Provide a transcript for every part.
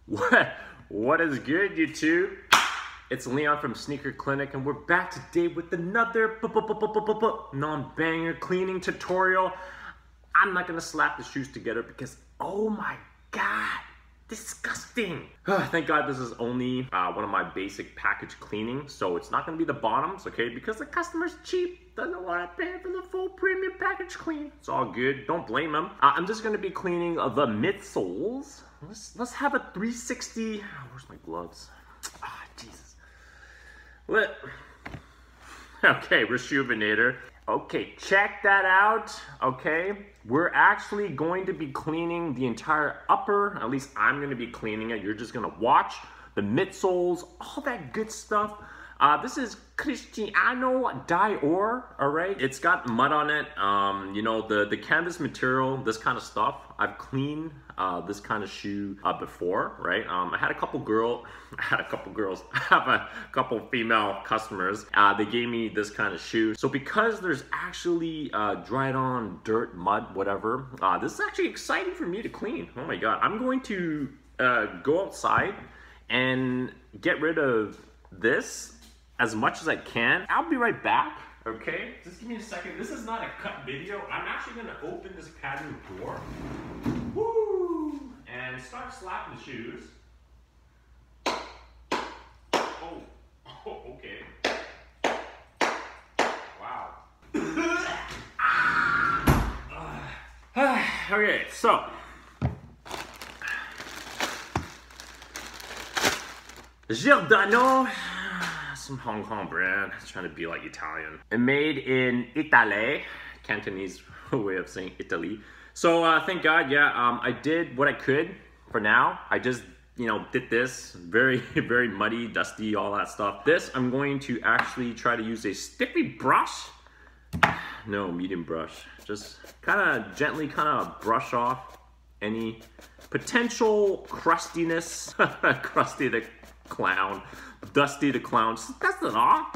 What is good, YouTube? It's Leon from Sneaker Clinic, and we're back today with another non-banger cleaning tutorial. I'm not gonna slap the shoes together because, oh my god, disgusting. Thank God this is only one of my basic package cleaning, so it's not gonna be the bottoms, okay? Because the customer's cheap, doesn't want to pay for the full premium package clean. It's all good, don't blame him. I'm just gonna be cleaning the midsoles. Let's have a 360. Where's my gloves? Ah, Jesus. Okay, Rejuvenator. Okay, check that out. Okay, we're actually going to be cleaning the entire upper. At least I'm going to be cleaning it. You're just going to watch the midsoles, all that good stuff. This is Christiano Die-Or, all right? It's got mud on it. You know, the canvas material, this kind of stuff. I've cleaned this kind of shoe before, right? I had a couple female customers. They gave me this kind of shoe. So because there's actually dried on dirt, mud, whatever, this is actually exciting for me to clean. Oh my God. I'm going to go outside and get rid of this as much as I can. I'll be right back, okay? Just give me a second. This is not a cut video. I'm actually gonna open this patio door. Woo! And start slapping the shoes. Oh, okay. Wow. Okay, so. Giordano. Some Hong Kong brand. It's trying to be like Italian. And made in Italy, Cantonese way of saying Italy. So thank God, yeah, I did what I could for now. I just, you know, did this very, very muddy, dusty, all that stuff. This, I'm going to actually try to use a stiffy brush. No, medium brush. Just kind of gently brush off any potential crustiness. Crusty the clown. Dusty the clown. Just dust it off.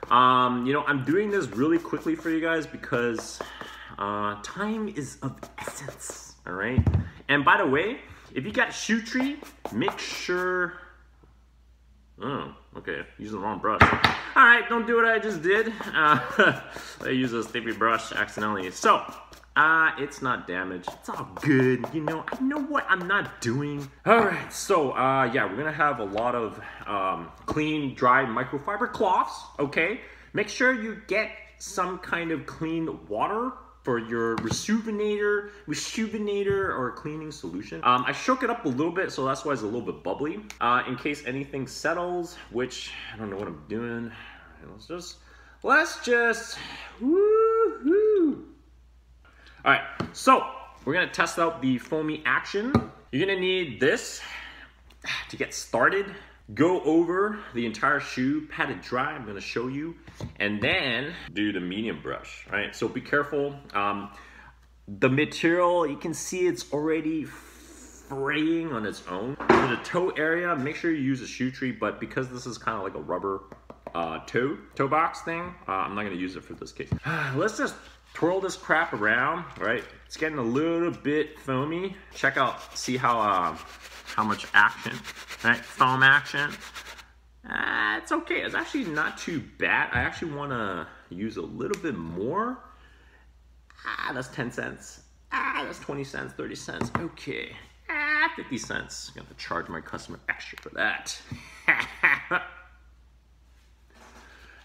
You know, I'm doing this really quickly for you guys because time is of essence. All right. And by the way, if you got shoe tree, make sure. Oh, okay. Using the wrong brush. All right, don't do what I just did. I used a stiffy brush accidentally. So. It's not damaged. It's all good. You know, I know what I'm not doing. All right, so, yeah, we're gonna have a lot of clean, dry microfiber cloths, okay? Make sure you get some kind of clean water for your rejuvenator or cleaning solution. I shook it up a little bit, so that's why it's a little bit bubbly. In case anything settles, which I don't know what I'm doing. Let's just, woohoo. All right, so we're gonna test out the foamy action. You're gonna need this to get started. Go over the entire shoe, pat it dry, I'm gonna show you, and then do the medium brush, right? So be careful. The material, you can see it's already fraying on its own. For the toe area, make sure you use a shoe tree, but because this is kind of like a rubber toe box thing, I'm not gonna use it for this case. Let's just twirl this crap around, right? It's getting a little bit foamy. Check out, see how much action, right? Foam action. It's okay, it's actually not too bad. I actually wanna use a little bit more. That's 10 cents. That's 20 cents, 30 cents, okay. 50 cents. I'm gonna charge my customer extra for that.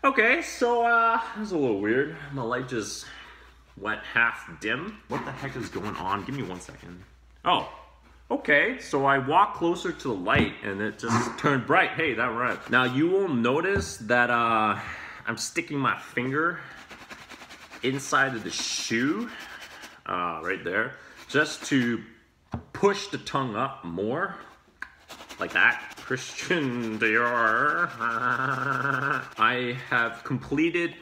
Okay, so that was a little weird. My light just went half dim. What the heck is going on? Give me 1 second. Oh, okay. So I walked closer to the light and it just turned bright. Hey, that right. Now you will notice that I'm sticking my finger inside of the shoe, right there, just to push the tongue up more, like that. Christian Dior. I have completed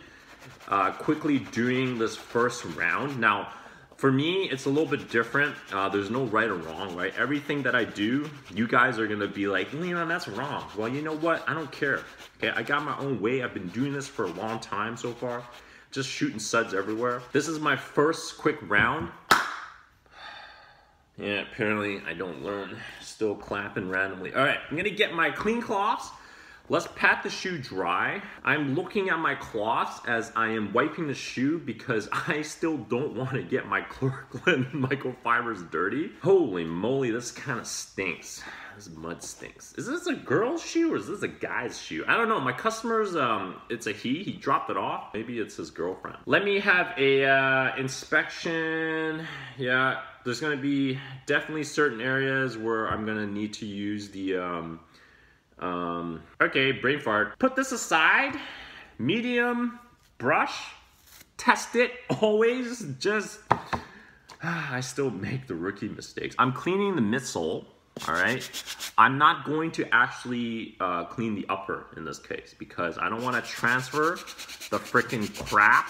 quickly doing this first round. Now, for me, it's a little bit different. There's no right or wrong, right? Everything that I do, you guys are gonna be like, Leon, that's wrong. Well, you know what? I don't care. Okay, I got my own way. I've been doing this for a long time so far. Just shooting suds everywhere. This is my first quick round. Yeah, apparently I don't learn. Still clapping randomly. All right, I'm gonna get my clean cloths. Let's pat the shoe dry. I'm looking at my cloths as I am wiping the shoe because I still don't want to get my chloroquine microfibers dirty. Holy moly, this kind of stinks. This mud stinks. Is this a girl's shoe or is this a guy's shoe? I don't know. My customer's, it's a he. He dropped it off. Maybe it's his girlfriend. Let me have a inspection. Yeah, there's gonna be definitely certain areas where I'm gonna need to use the, okay, brain fart. Put this aside, medium brush, test it, always just, I still make the rookie mistakes. I'm cleaning the midsole, all right? I'm not going to actually clean the upper in this case because I don't want to transfer the freaking crap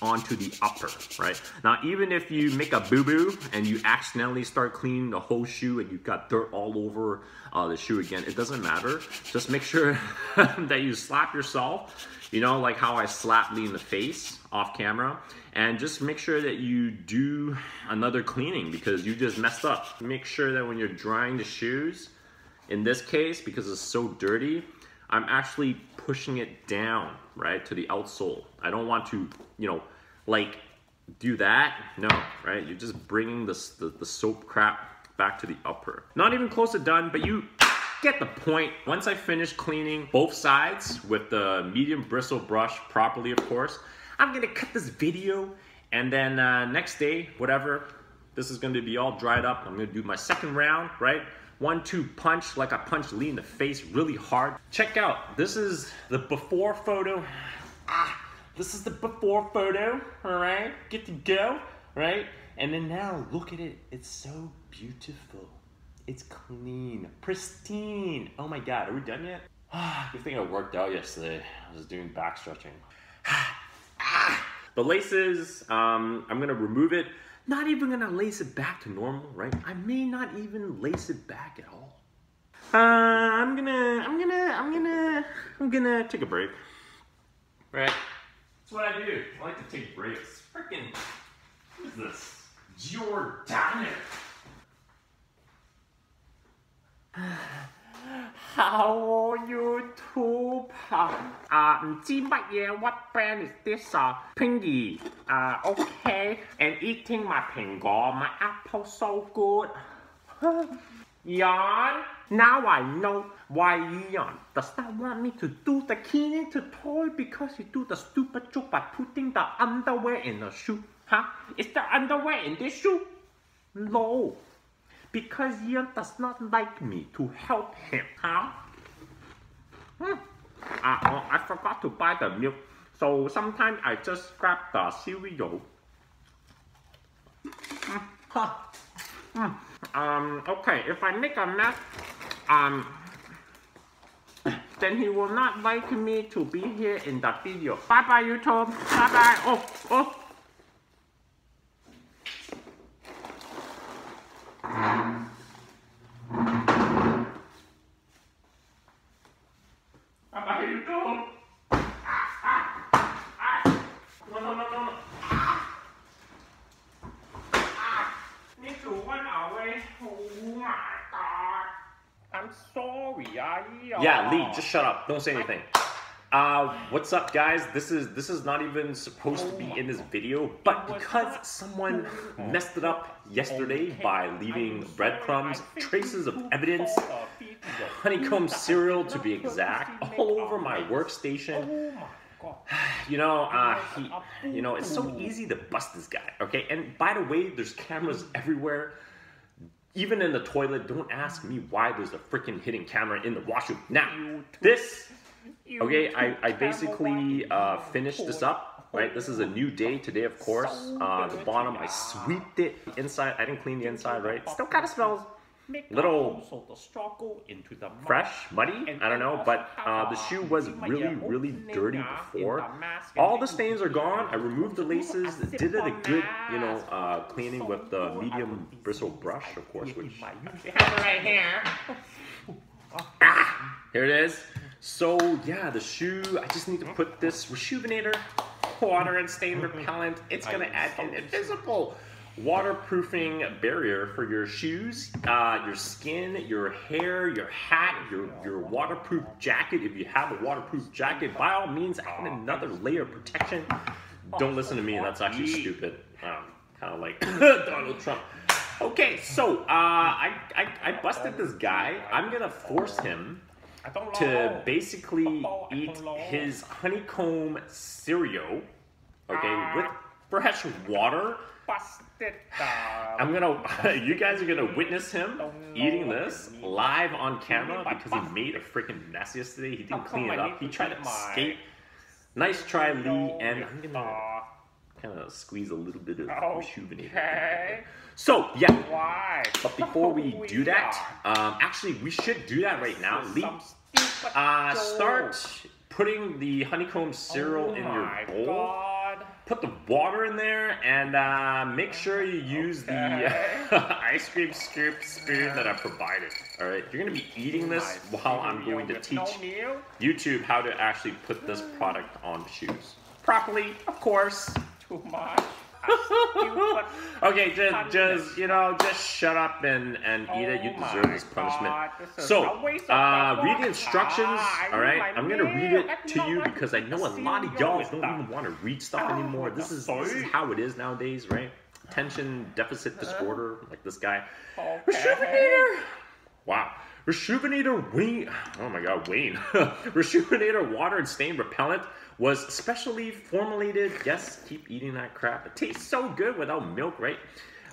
onto the upper, right? Now, even if you make a boo-boo and you accidentally start cleaning the whole shoe and you've got dirt all over the shoe again, it doesn't matter. Just make sure that you slap yourself, you know, like how I slapped Lee in the face off camera, and just make sure that you do another cleaning because you just messed up. Make sure that when you're drying the shoes, in this case, because it's so dirty, I'm actually pushing it down, right, to the outsole. I don't want to, you know, like do that. No, right? You're just bringing the soap crap back to the upper. Not even close to done, but you get the point. Once I finish cleaning both sides with the medium bristle brush properly, of course, I'm gonna cut this video, and then next day, whatever, this is gonna be all dried up. I'm gonna do my second round, right? 1-2 punch, like I punched Lee in the face really hard. Check out, this is the before photo. This is the before photo, all right? Get to go, right? And then now, look at it. It's so beautiful. It's clean, pristine. Oh my God, are we done yet? Good thing I worked out yesterday. I was doing back stretching. The laces, I'm gonna remove it. Not even gonna lace it back to normal, right? I may not even lace it back at all. I'm gonna take a break. Right? That's what I do. I like to take breaks. Freaking, what is this? Dior Die-Or. Hello YouTube. 唔知乜嘢 what brand is this Pinky. Okay. And eating my 蘋果, my apple so good. Yan, now I know why Yan does not want me to do the cleaning tutorial because he do the stupid joke by putting the underwear in the shoe. Huh? Is there underwear in this shoe? No. Because Yan does not like me to help him. Huh? I forgot to buy the milk. So sometimes I just grab the cereal. Okay, if I make a mess, then he will not like me to be here in the video. Bye bye YouTube. Bye bye. Oh. Bye bye YouTube. No. Need to run away. Oh my God. I'm sorry, Yeah, Lee, just shut up. Don't say anything. What's up, guys? This is not even supposed to be in this video, but because someone messed it up yesterday by leaving breadcrumbs, traces of evidence, honeycomb cereal to be exact, all over my workstation. You know, it's so easy to bust this guy, okay? And by the way, there's cameras everywhere. Even in the toilet. Don't ask me why there's a freaking hidden camera in the washroom. Now, this, okay, I basically finished this up, right? This is a new day today, of course. The bottom, I sweeped it. Inside, I didn't clean the inside, right? Still kind of smells little fresh, muddy, I don't know, but the shoe was really dirty before. All the stains are gone. I removed the laces, did it a good, cleaning with the medium bristle brush, of course, which right here. Here it is. So yeah, the shoe, I just need to put this Rejuvenator water and stain repellent. It's gonna add an invisible waterproofing barrier for your shoes, your skin, your hair, your hat, your waterproof jacket. If you have a waterproof jacket, by all means, add another layer of protection. Don't listen to me, that's actually stupid. Kind of like Donald Trump. Okay, so I busted this guy. I'm gonna force him to basically eat his honeycomb cereal, okay, with fresh water. I'm gonna, you guys are gonna witness him eating this live on camera because he made a freaking mess yesterday. He didn't clean it up. He tried to escape. Nice try, Lee, and I'm gonna kind of squeeze a little bit of rejuvenator. So, yeah, but before we do that, actually, we should do that right now. Lee, start putting the honeycomb cereal in your bowl. Put the water in there, and make sure you use the ice cream scoop spoon that I provided. All right, you're gonna be eating this while I'm going to teach YouTube how to actually put this product on shoes properly, of course. Too much. Okay, just shut up and eat it. You deserve this punishment. So, read the instructions, alright? I'm gonna read it to you because I know a lot of y'all don't even want to read stuff anymore. This is how it is nowadays, right? Attention deficit disorder, like this guy. Rejuvenator! Wow. Rejuvenator Wayne. Oh my god, Wayne. Rejuvenator water and stain repellent was specially formulated. Yes, keep eating that crap. It tastes so good without milk, right?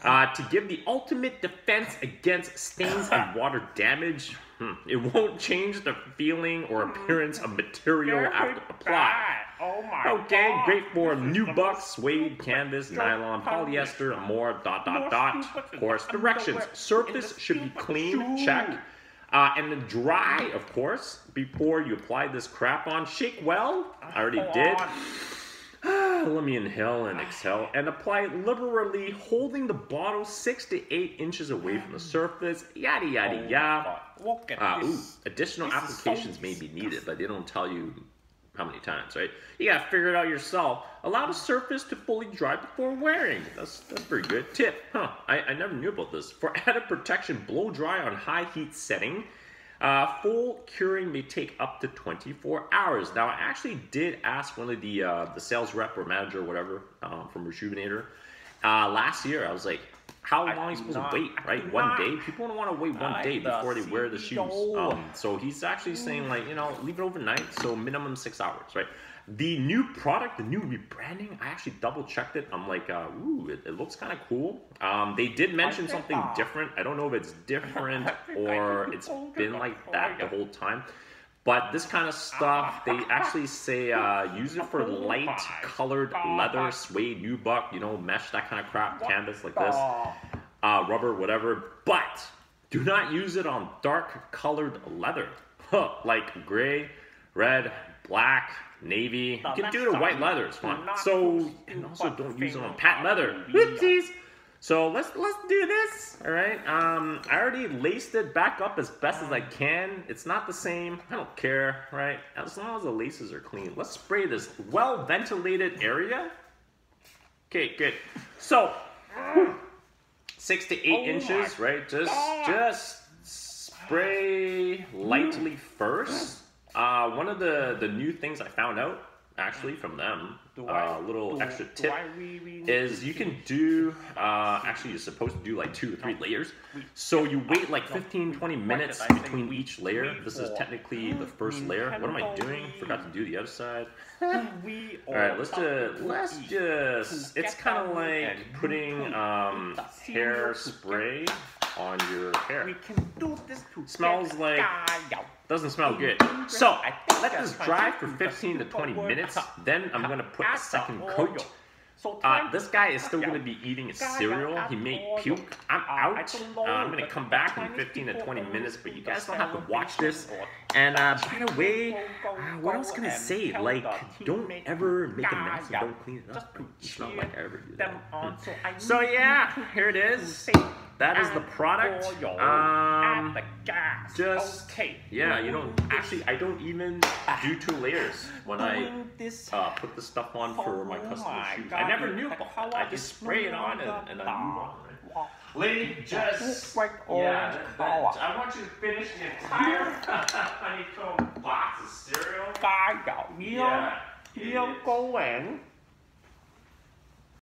To give the ultimate defense against stains and water damage. It won't change the feeling or appearance of material after apply. Okay, great for nubuck, suede, canvas, nylon, polyester, more, ... Of course, directions. Surface should be clean, check. And then dry, of course, before you apply this crap on. Shake well. I already did. Let me inhale and exhale. And apply liberally, holding the bottle 6 to 8 inches away from the surface. Yada, yada, yada. Additional applications may be needed, but they don't tell you how many times, right? You gotta figure it out yourself. Allow the surface to fully dry before wearing. That's pretty good. Tip, I never knew about this. For added protection, blow dry on high heat setting. Full curing may take up to 24 hours. Now, I actually did ask one of the sales rep or manager or whatever from Rejuvenator last year. I was like, how long are you supposed to wait, right? 1 day? People don't want to wait 1 day before they wear the shoes. So he's actually saying, like, leave it overnight, so minimum 6 hours, right? The new product, the new rebranding, I actually double checked it. I'm like, ooh, it looks kind of cool. They did mention something different. I don't know if it's different or it's been like that the whole time. But this kind of stuff, they actually say use it for light colored leather, suede, nubuck, mesh, that kind of crap, canvas like this, rubber, whatever. But do not use it on dark colored leather, like gray, red, black, navy. You can do it in white leather, it's fine. So, and also don't use it on patent leather. Whoopsies. So let's do this, all right? I already laced it back up as best as I can. It's not the same, I don't care, right? As long as the laces are clean. Let's spray this well-ventilated area. Okay, good. So, 6 to 8 inches, right? Just spray lightly first. One of the new things I found out, actually, from them, little extra tip, is you can do, actually you're supposed to do like 2 or 3 layers. So you wait like 15-20 minutes between each layer. This is technically the first layer. What am I doing? Forgot to do the other side. Alright, let's just, it's kind of like putting hairspray on your hair. Smells like, doesn't smell good. So, let this dry for 15 to 20 minutes. Then I'm going to put a second coat. This guy is still going to be eating his cereal. He may puke. I'm out. I'm going to come back in 15 to 20 minutes, but you guys don't have to watch this. And by the way, what else can I say? Like, don't ever make a mess and don't clean it up. It's not like I ever do that. So yeah, here it is. that is the product. At the gas. Just okay. Yeah, you don't actually. I don't even do 2 layers when I put the stuff on for my customer shoes. I never knew about that. I just spray it on and I move on. Right? Lady, just yeah. I want you to finish the entire honeycomb box of cereal. Yeah.